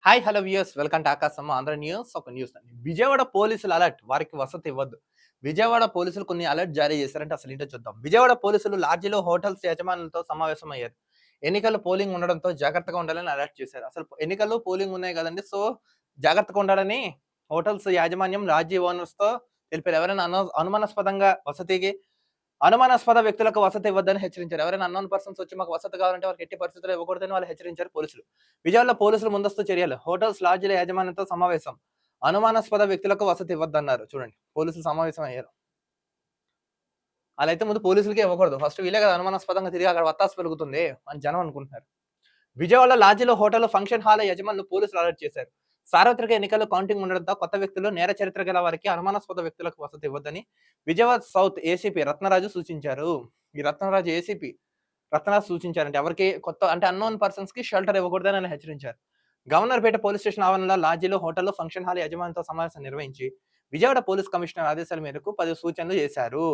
Hi hello viewers welcome to Akashamma Andhra news. ఒక news అండి. విజయవాడ పోలీసులు అలర్ట్, వారికి వసతి ఇవ్వద్దు. విజయవాడ పోలీసులు కొన్ని అలర్ట్ జారీ చేశారంటే అసలు ఏంటో చూద్దాం. విజయవాడ పోలీసులు లాడ్జిలో హోటల్స్ యజమానులతో సమావేశమయ్యారు. ఎన్నికలు పోలింగ్ ఉండడంతో జాగ్రత్తగా ఉండాలని అలర్ట్ చేశారు. అసలు ఎన్నికలు పోలింగ్ ఉన్నాయి కదండి, సో జాగ్రత్తగా ఉండాలని హోటల్స్ యాజమాన్యం లాడ్జీ ఓనర్స్ తో తెలిపారు. ఎవరైనా అనుమానాస్పదంగా వసతికి అనుమానాస్పద వ్యక్తులకు వసతి ఇవ్వద్దని హెచ్చరించారు. ఎవరైనా అన్నోన్ పర్సన్స్ వచ్చి మాకు వసతి కావాలంటే వారికి ఎట్టి పరిస్థితుల్లో ఇవ్వకూడదని వాళ్ళు హెచ్చరించారు పోలీసులు. విజయవాడలో పోలీసులు ముందస్తు చర్యలు, హోటల్స్ లాడ్జీల యాజమాన్యంతో సమావేశం. అనుమానాస్పద వ్యక్తులకు వసతి ఇవ్వద్దన్నారు. చూడండి, పోలీసులు సమావేశం అయ్యారు. అలా అయితే ముందు పోలీసులకే ఇవ్వకూడదు, ఫస్ట్ వీళ్ళే కదా అనుమానాస్పదంగా తిరిగి అక్కడ వత్తాసు పెరుగుతుంది అని జనం అనుకుంటున్నారు. విజయవాడలో లాడ్జీలో హోటల్ ఫంక్షన్ హాల్ యజమానులు పోలీసులు అలర్ట్ చేశారు. సార్వత్రిక ఎన్నికల్లో కౌంటింగ్ ఉండడంతో కొత్త వ్యక్తులు, నేర చరిత్ర గల వారికి అనుమానాస్పద వ్యక్తులకు వసతి ఇవ్వద్దని విజయవాడ సౌత్ ఏసీపీ రత్నరాజు సూచించారు. ఈ రత్నరాజు ఏసీపీ రత్నరాజు సూచించారంటే ఎవరికి కొత్త అంటే అన్నోన్ పర్సన్స్ కి షెల్టర్ ఇవ్వకూడదని ఆయన హెచ్చరించారు. గవర్నర్పేట పోలీస్ స్టేషన్ ఆవరణలో లాడ్జీలో, హోటల్లో, ఫంక్షన్ హాల్ యజమానితో సమావేశం నిర్వహించి విజయవాడ పోలీస్ కమిషనర్ ఆదేశాల మేరకు 10 సూచనలు చేశారు.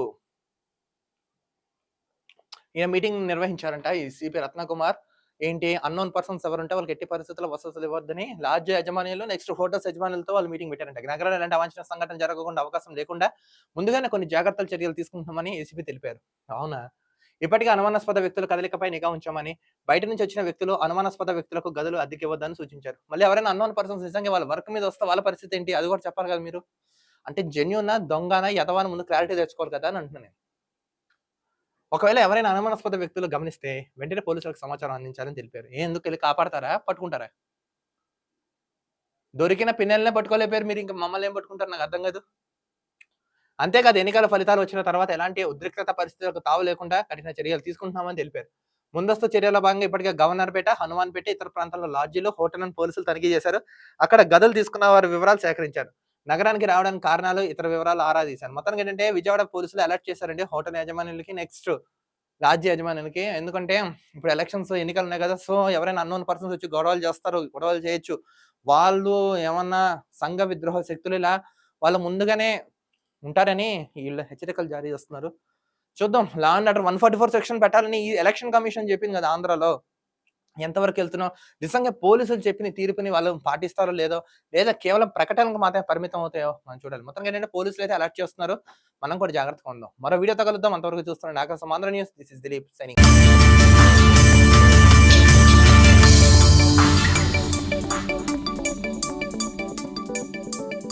ఈయన మీటింగ్ నిర్వహించారంట ఈ సిపి రత్నకుమార్. ఏంటి, అన్నోన్ పర్సన్స్ ఎవరుంటే వాళ్ళకి ఎట్టి పరిస్థితుల్లో వసతులు ఇవ్వద్దని లాడ్జ్ యజమానులు, నెక్స్ట్ హోటల్స్ యజమానులతో వాళ్ళు మీటింగ్ పెట్టారంట. నగరంలో ఎలాంటి అవాంఛనీయ సంఘటన జరగకుండా అవకాశం లేకుండా ముందుగానే కొన్ని జాగ్రత్తలు చర్యలు తీసుకుంటున్నామని ఏసీపీ తెలిపారు. అవునా, ఇప్పటికే అనుమానాస్పద వ్యక్తుల కదలికపై నిఘా ఉంచామని, బయట నుంచి వచ్చిన వ్యక్తులు, అనుమానాస్పద వ్యక్తులకు గదులు అద్దెకివ్వద్దని సూచించారు. మళ్ళీ ఎవరైనా అన్నోన్ పర్సన్స్ నిజంగా వాళ్ళ వర్క్ మీద వస్తే వాళ్ళ పరిస్థితి ఏంటి, అది కూడా చెప్పాలి కదా మీరు. అంటే జెన్యూనా, దొంగనా, యదవాని ముందు క్లారిటీ తెచ్చుకోవాలి కదా అని అంటున్నాను. ఒకవేళ ఎవరైనా అనుమానాస్పద వ్యక్తులు గమనిస్తే వెంటనే పోలీసులకు సమాచారం అందించాలని తెలిపారు. ఎందుకెళ్ళి కాపాడతారా, పట్టుకుంటారా? దొరికిన పిన్నెలనే పట్టుకోలేకపోయారు, మీరు ఇంకా మమ్మల్ని ఏం పట్టుకుంటారు, నాకు అర్థం కాదు. అంతేకాదు, ఎన్నికల ఫలితాలు వచ్చిన తర్వాత ఎలాంటి ఉద్రిక్తత పరిస్థితులకు తావు లేకుండా కఠిన చర్యలు తీసుకుంటున్నామని తెలిపారు. ముందస్తు చర్యల భాగంగా ఇప్పటికే గవర్నర్పేట, హనుమాన్పేట, ఇతర ప్రాంతాల్లో లాడ్జీలు, హోటళ్లను పోలీసులు తనిఖీ చేశారు. అక్కడ గదులు తీసుకున్న వారి వివరాలు సేకరించారు. నగరానికి రావడానికి కారణాలు, ఇతర వివరాలు ఆరా తీశారు. మొత్తానికి ఏంటంటే విజయవాడ పోలీసులు అలర్ట్ చేశారండి హోటల్ యాజమాన్యులకి, నెక్స్ట్ లాడ్జీ యజమానులకి. ఎందుకంటే ఇప్పుడు ఎలక్షన్స్, ఎన్నికలు ఉన్నాయి కదా, సో ఎవరైనా అన్నోన్ పర్సన్స్ వచ్చి గొడవలు చేస్తారు, గొడవలు చేయొచ్చు. వాళ్ళు ఏమన్నా సంఘ విద్రోహ శక్తులు ఇలా వాళ్ళు ముందుగానే ఉంటారని వీళ్ళు హెచ్చరికలు జారీ చేస్తున్నారు. చూద్దాం, లా అండ్ ఆర్డర్ 144 సెక్షన్ పెట్టాలని ఈ ఎలక్షన్ కమిషన్ చెప్పింది కదా ఆంధ్రాలో. ఎంతవరకు వెళ్తున్నాం, నిజంగా పోలీసులు చెప్పిన తీర్పుని వాళ్ళు పాటిస్తారో లేదో, లేదా కేవలం ప్రకటనకు మాత్రమే పరిమితం అవుతాయో మనం చూడాలి. మొత్తం ఏంటంటే పోలీసులు అయితే అలర్ట్ చేస్తున్నారు, మనం కూడా జాగ్రత్తగా ఉందాం. మరో వీడియోతో కలుద్దాం, అంతవరకు చూస్తున్నాం ఆకాశం Andhra news. This is Dilip signing.